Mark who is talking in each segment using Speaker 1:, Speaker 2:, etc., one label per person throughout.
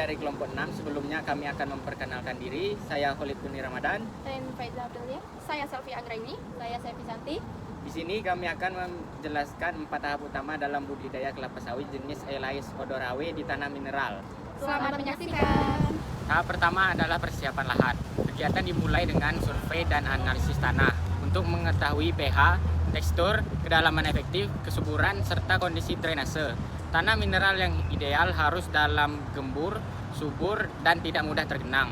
Speaker 1: dari kelompok 6. Sebelumnya kami akan memperkenalkan diri. Saya Khalid Kuni Ramadan.
Speaker 2: Saya Faiza Abdullah. Saya Selvi Anggraini. Saya Sevi Santi.
Speaker 1: Di sini kami akan menjelaskan 4 tahap utama dalam budidaya kelapa sawit jenis Elais Odorawe di tanah mineral.
Speaker 2: Selamat menyaksikan.
Speaker 1: Tahap pertama adalah persiapan lahan. Kegiatan dimulai dengan survei dan analisis tanah untuk mengetahui pH, tekstur, kedalaman efektif, kesuburan, serta kondisi drainase. Tanah mineral yang ideal harus dalam gembur, subur, dan tidak mudah tergenang.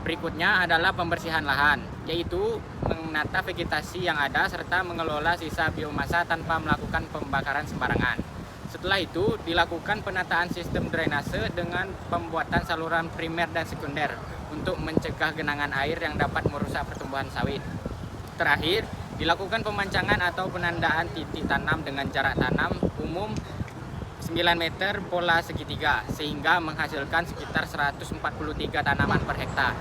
Speaker 1: Berikutnya adalah pembersihan lahan, yaitu menata vegetasi yang ada serta mengelola sisa biomasa tanpa melakukan pembakaran sembarangan. Setelah itu, dilakukan penataan sistem drainase dengan pembuatan saluran primer dan sekunder untuk mencegah genangan air yang dapat merusak pertumbuhan sawit. Terakhir, dilakukan pemancangan atau penandaan titik tanam dengan jarak tanam umum 9 meter pola segitiga sehingga menghasilkan sekitar 143 tanaman per hektar.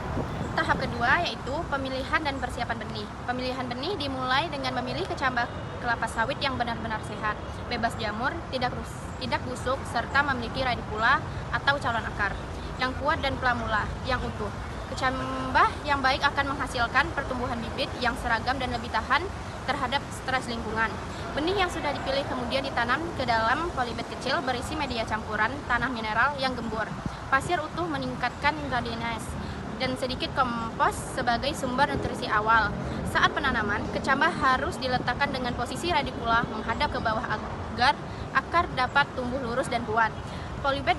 Speaker 2: Tahap kedua yaitu pemilihan dan persiapan benih. Pemilihan benih dimulai dengan memilih kecambah kelapa sawit yang benar-benar sehat, bebas jamur, tidak busuk, serta memiliki radikula atau calon akar yang kuat dan plamula yang utuh. Kecambah yang baik akan menghasilkan pertumbuhan bibit yang seragam dan lebih tahan terhadap stres lingkungan. Benih yang sudah dipilih kemudian ditanam ke dalam polybag kecil berisi media campuran tanah mineral yang gembur, pasir utuh meningkatkan drainase, dan sedikit kompos sebagai sumber nutrisi awal. Saat penanaman, kecambah harus diletakkan dengan posisi radikula menghadap ke bawah agar akar dapat tumbuh lurus dan kuat. Polybag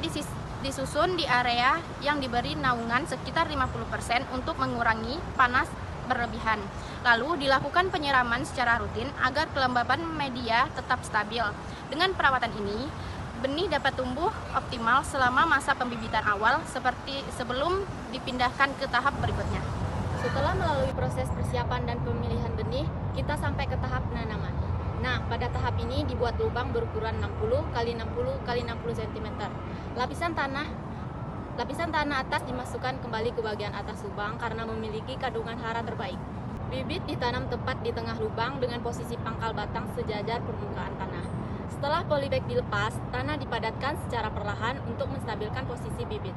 Speaker 2: disusun di area yang diberi naungan sekitar 50% untuk mengurangi panas berlebihan. Lalu dilakukan penyiraman secara rutin agar kelembaban media tetap stabil. Dengan perawatan ini, benih dapat tumbuh optimal selama masa pembibitan awal seperti sebelum dipindahkan ke tahap berikutnya.
Speaker 3: Setelah melalui proses persiapan dan pemilihan benih, kita sampai ke tahap penanaman. Nah, pada tahap ini dibuat lubang berukuran 60 x 60 x 60 cm. Lapisan tanah atas dimasukkan kembali ke bagian atas lubang karena memiliki kandungan hara terbaik. Bibit ditanam tepat di tengah lubang dengan posisi pangkal batang sejajar permukaan tanah. Setelah polybag dilepas, tanah dipadatkan secara perlahan untuk menstabilkan posisi bibit.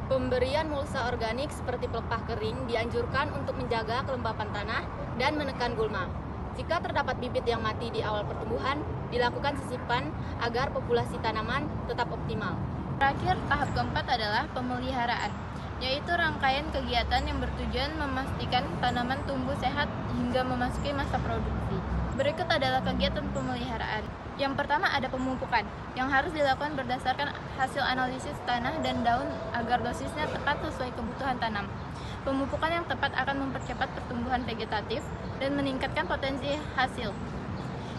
Speaker 3: Pemberian mulsa organik seperti pelepah kering dianjurkan untuk menjaga kelembapan tanah dan menekan gulma. Jika terdapat bibit yang mati di awal pertumbuhan, dilakukan sisipan agar populasi tanaman tetap optimal.
Speaker 2: Terakhir, tahap keempat adalah pemeliharaan, yaitu rangkaian kegiatan yang bertujuan memastikan tanaman tumbuh sehat hingga memasuki masa produksi. Berikut adalah kegiatan pemeliharaan. Yang pertama ada pemupukan, yang harus dilakukan berdasarkan hasil analisis tanah dan daun agar dosisnya tepat sesuai kebutuhan tanam. Pemupukan yang tepat akan mempercepat pertumbuhan vegetatif dan meningkatkan potensi hasil.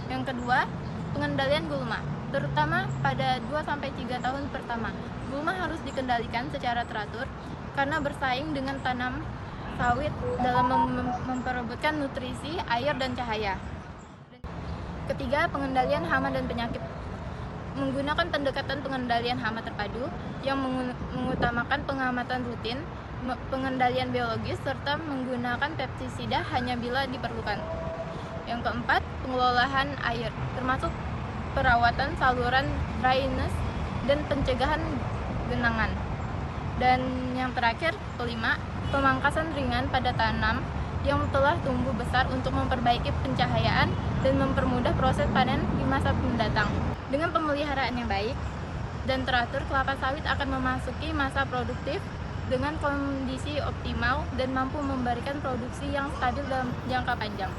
Speaker 2: Yang kedua, pengendalian gulma, terutama pada 2-3 tahun pertama. Gulma harus dikendalikan secara teratur karena bersaing dengan tanam sawit dalam memperebutkan nutrisi, air, dan cahaya. Ketiga, pengendalian hama dan penyakit. Menggunakan pendekatan pengendalian hama terpadu yang mengutamakan pengamatan rutin, pengendalian biologis, serta menggunakan pestisida hanya bila diperlukan. Yang keempat, pengelolaan air, termasuk perawatan saluran drainase dan pencegahan genangan. Dan yang terakhir, kelima, pemangkasan ringan pada tanam yang telah tumbuh besar untuk memperbaiki pencahayaan dan mempermudah proses panen di masa mendatang. Dengan pemeliharaan yang baik dan teratur, kelapa sawit akan memasuki masa produktif dengan kondisi optimal dan mampu memberikan produksi yang stabil dalam jangka panjang.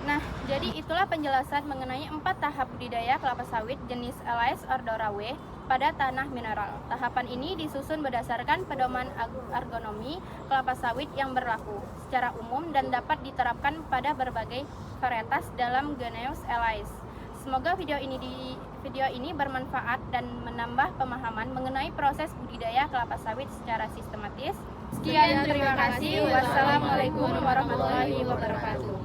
Speaker 2: Nah, jadi itulah penjelasan mengenai 4 tahap budidaya kelapa sawit jenis Elais Odorawe pada tanah mineral. Tahapan ini disusun berdasarkan pedoman ergonomi kelapa sawit yang berlaku secara umum dan dapat diterapkan pada berbagai varietas dalam Geneus Elais. Semoga video ini bermanfaat dan menambah pemahaman mengenai proses budidaya kelapa sawit secara sistematis. Sekian, terima kasih. Wassalamualaikum warahmatullahi wabarakatuh.